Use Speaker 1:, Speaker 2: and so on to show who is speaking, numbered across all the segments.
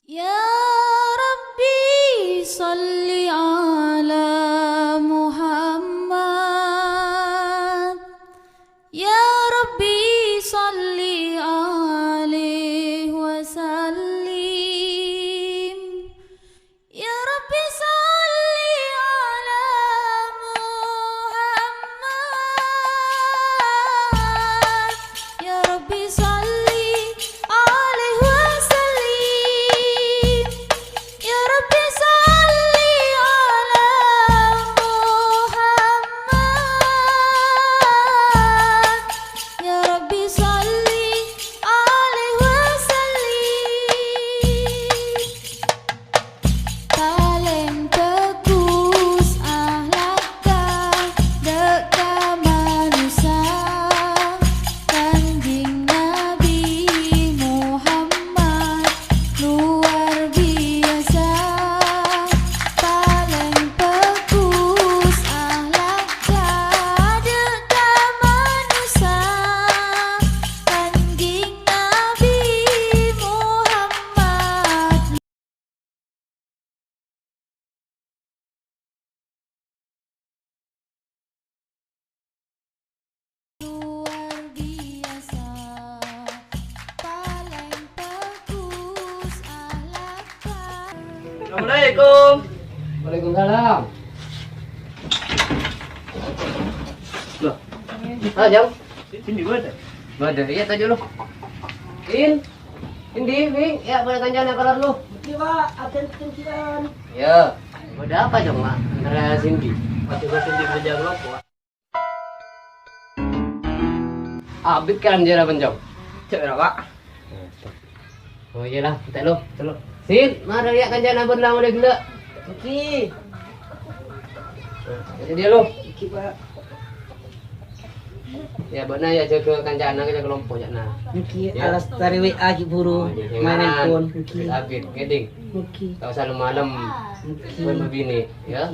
Speaker 1: Ya Rabbi salli ala Muhammad. Ya Rabbi salli alaihi wasallim. Ya Rabbi salli ala Muhammad. Ya Rabbi salli alaihi wasallim. Ya Rabbi salli ala Muhammad. Ya Rabbi salli alaihi wasallim. Paling bagus ahlakah deka manusia, Kanjeng Nabi Muhammad luar biasa. Paling bagus ahlakah deka manusia, Kanjeng Nabi Muhammad luar biasa. Paling bagus ahlakah.
Speaker 2: Assalamualaikum.
Speaker 3: Waalaikumsalam.
Speaker 2: Loh,
Speaker 3: Ah, jauh.
Speaker 2: sini gua ada.
Speaker 3: Ada, iya tadi lu. Indi, Wi, ya pada kanjana kalar lu.
Speaker 2: Kira akan kencilan.
Speaker 3: Ya, ada apa dong, Mak? Antara Cindy.
Speaker 2: Masih gua sendiri kerja lo kok.
Speaker 3: Abit kan jera penjong.
Speaker 2: Cek Pak.
Speaker 3: Oh iyalah, kita lu. Sin, mana lihat kanjana belang udah gila.
Speaker 2: Oke.
Speaker 3: Jadi dia lu.
Speaker 2: Oke, Pak.
Speaker 3: Ya benar ya jaga kancana kita kelompok ya nah.
Speaker 2: Oke,
Speaker 3: Ya.
Speaker 2: alas tari WA ki buru. Main handphone. Oke.
Speaker 3: Abit, ngeding.
Speaker 2: Oke.
Speaker 3: Kau selalu malam
Speaker 2: Oke.
Speaker 3: berbini, ya.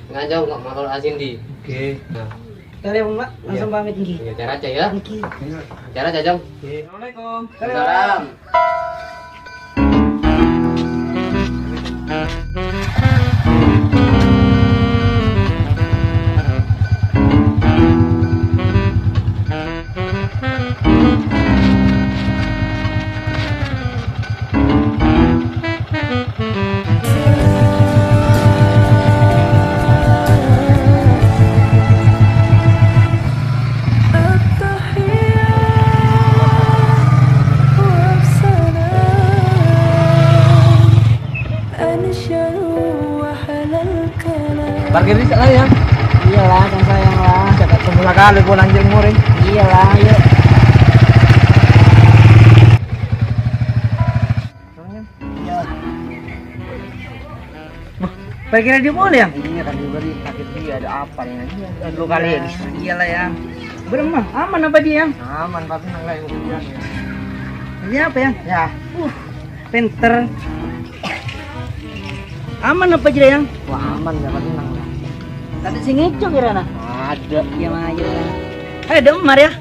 Speaker 3: Nggak jauh nggak mau Cindy.
Speaker 2: Oke.
Speaker 3: Nah,
Speaker 2: Kalian Pak, langsung
Speaker 3: Iya.
Speaker 2: pamit nggih.
Speaker 3: ya cara aja ya.
Speaker 2: Oke.
Speaker 3: Cara aja, Jong.
Speaker 2: Assalamualaikum.
Speaker 3: Salam.
Speaker 2: Parkir di sana ya. Iyalah, kan sayang lah. Cakap semula kali pulang jemur. Iyalah, yuk. Iya. Parkirnya dia boleh ya? Iya kan diberi sakit dia ada apa nih? Dua kali ya. Iyalah ya. Beremah, aman apa dia? Aman, tapi nggak yang hujan ya. Ini apa ya? Ya. Pinter. Aman apa aja yang? Wah aman ya, pasti nang. Tadi sing ngeco kira nah. Ada. Iya ayo lah. Ayo demar ya.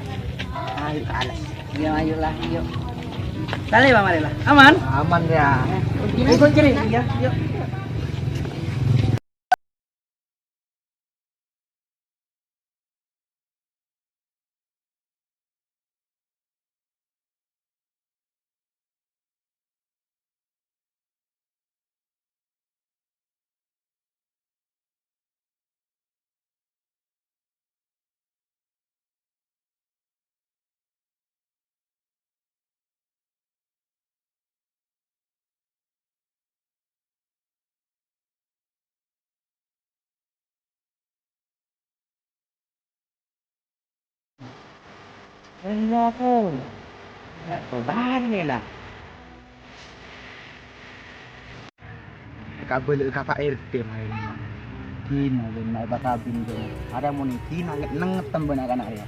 Speaker 2: Ayo ke alas. Iya ayo lah, yuk. Tali Bang Marila. Aman? Aman ya. Ikut ceri. Iya, yuk. Enak. Bahan ni lah. Kabel kakak RT main. Tina ben naik bakabin tu. Ada mau ni Tina nenget tambah anak ya.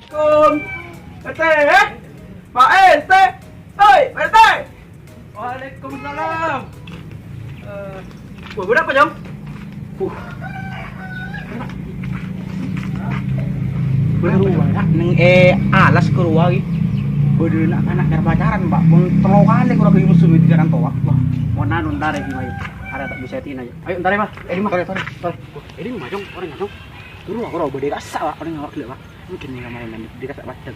Speaker 2: Kom.
Speaker 4: RT, Pak RT. Oi, Pak RT. Waalaikumsalam. Berapa jam? Baru neng alas keluar lagi. Bede anak pacaran, Mbak. Mun telo kali kurang ke musuh di jalan toa. Wah, mau nanu ntar iki ayo. Ada tak bisa tin aja. Ayo ntar ya, Mas. Ini mah. Ini mah jong orang ngajong. Turu aku ro bede kasak, Pak. Orang ngawak lek, Pak. Mungkin nih kamain nanti di kasak bacang.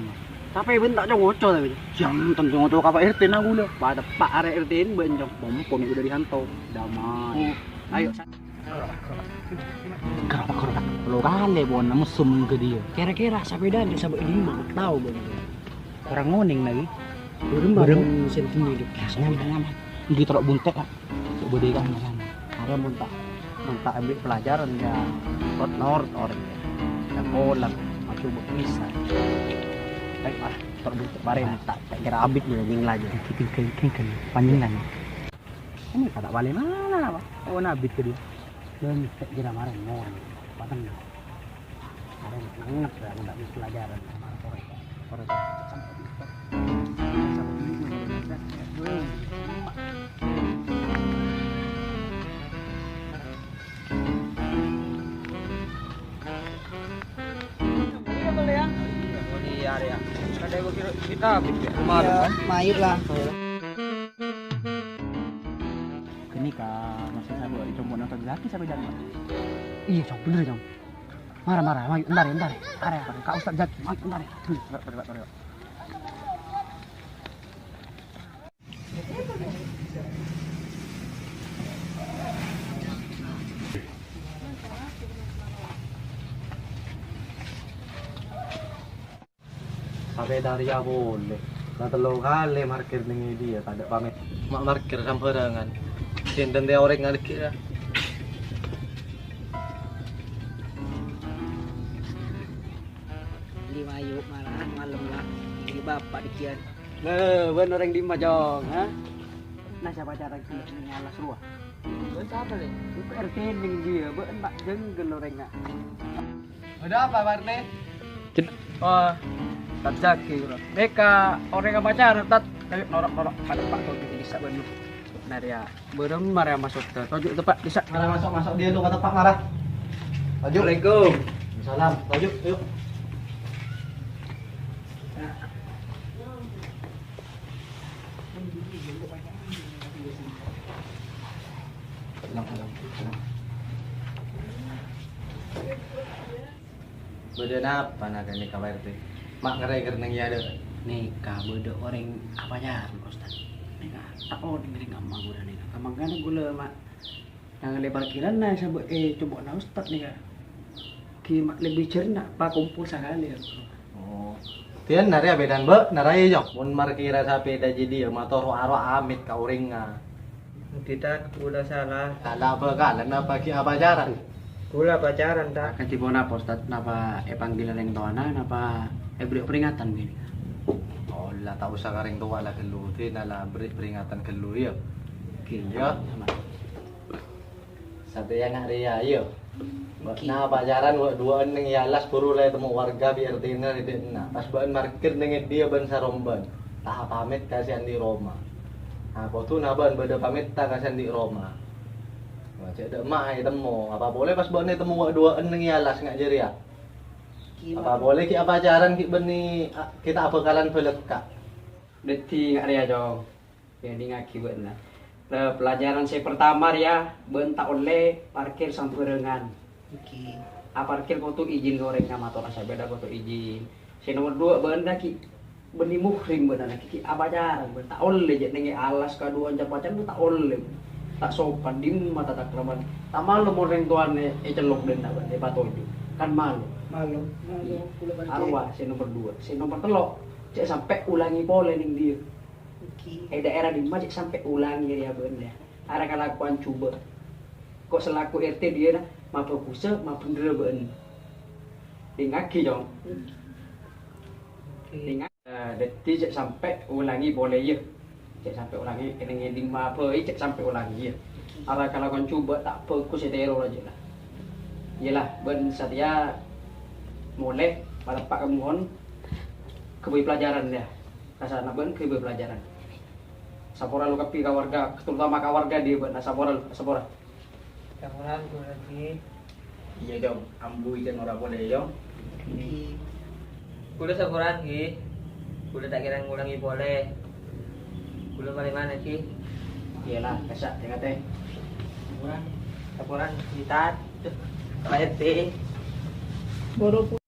Speaker 4: Tapi bentak jong ngoco tapi. Jam tentu ngoco ka Pak RT na gula. Pak are RT ini benjong. Bompon udah dihantau. Damai. Ayo. Kerap lo kali buat musuh ke dia. Kira-kira sampai dan sampai 5 tahu bang. Orang ngoning lagi. Berem sentini di nyaman. Di terok buntek ah. Bode kan sana. Ada muntah ambil pelajaran ya. Rot nord orang. Dan bolang macam bisa. Baik lah. Terok buntek bare tak kira abit dia jing lagi. Kikin panjang lagi. Ini kata balik mana Pak? Oh nabit ke dia. Dan tak kira marah ngomong. Patang. Ada yang nget ya enggak bisa pelajaran sama orang. Kita main lah. Ini kak masih saya buat dicoba nonton lagi sampai dan iya cong bener cong marah mayu entar ada kak Ustaz Zaki mayu entar
Speaker 5: sampai dari ya boleh nah telo kali markir ning dia tak ada pamit mak markir samperangan sinden dia orang ngalih ya
Speaker 2: Di mayu marah malam lah. Ini bapak dikian. Bener orang di Majong, ha? Nah siapa cara kita ngalas ruah? Ben siapa deh? Itu RT ning dia, ben mak jenggel orang nak.
Speaker 5: udah apa Pak RT?
Speaker 4: Oh, tak Zaki bro. Mereka orang yang pacaran tat kayak norak pada Pak Tojuk bisa bener. Nah ya, berem marah masuk ke Tojuk itu Pak bisa.
Speaker 5: Marah masuk dia tuh kata Pak marah. Assalamualaikum. Salam. Tojuk, yuk. Beda apa nak ini kabar tu? Mak ngerai neng ya ada.
Speaker 2: Nikah beda orang apa ya Ustaz? Nikah tak mau dengerin ngama gue dah nikah. Kamang kan gue mak yang lebar parkiran nah coba coba na Ustaz nikah. Ki mak lebih cerna pak kumpul sekali ya.
Speaker 5: Oh. Tian nari abedan be, narai jok. Mun markira sapi dah jadi motor aro amit kau ringa.
Speaker 4: Tidak, udah salah.
Speaker 5: Salah apa kan? Apa ki apa jaran?
Speaker 4: Gula pacaran tak.
Speaker 2: Akan tiba napa Ustaz? Napa panggilan yang tawanan? Napa beri peringatan gini?
Speaker 5: Oh lah tak usah karing tua lah kelu. Tian lah beri peringatan kelu ya.
Speaker 2: Kini
Speaker 5: Ya. Satu yang nak ria ya. Nah pacaran dua neng yalas puru lah temu warga biar tina di na. Pas bahan markir dengan dia ban saromban. Tah pamit kasihan di Roma. Nah kau tu naban beda pamit tak kasihan di Roma. Cek dak mak ai temu. Apa boleh pas bahan temu dua neng yalas ngak jeria. Apa boleh ki apa pacaran ki beni kita apa kalan pelekak.
Speaker 2: Deti nggak ria jong. Jadi ngaki buat nah. Pelajaran saya pertama ya bentak oleh parkir samperengan. Parkir kau tu izin goreng sama motor saya beda kau tu izin. Saya nomor 2 benda ki beni muhrim benda ki apa jaran bentak oleh jadi nengi alas kedua anjak pacan tu tak oleh. Tak sopan di mata tak kerabat. Tak malu orang tuan celok dan tak benda patoju. Kan malu. Malu. Arwah saya nomor 2. Saya nomor 3. Cek sampai ulangi pola ning dia. Daerah di mana sampai ulangi dia benda. Ada kelakuan coba. Kok selaku RT dia dah mampu pusat, mampu ndreben. Dingaki jong. Dingak. Detik cek sampai ulangi boleh ya. Cek sampai ulangi kena ding apa cek sampai ulangi ya. Ada kelakuan coba tak fokus teror aja lah. Iyalah ben setia mulai pada Pak Kemuhon
Speaker 4: kebui pelajaran dia. Rasa anak ben kebui pelajaran. Sapora lu kapi ka warga, terutama ka warga di ben sapora.
Speaker 2: Kamuran ko lagi.
Speaker 5: Iya dong, ambu ikan ora boleh yo.
Speaker 2: Kulo saburan ki. Kulo tak kira ngulangi boleh. Kulo balik mana ki?
Speaker 4: Iyalah, kasa tengah teh.
Speaker 2: Saburan. Saburan kita. Pak RT.
Speaker 4: Bodoh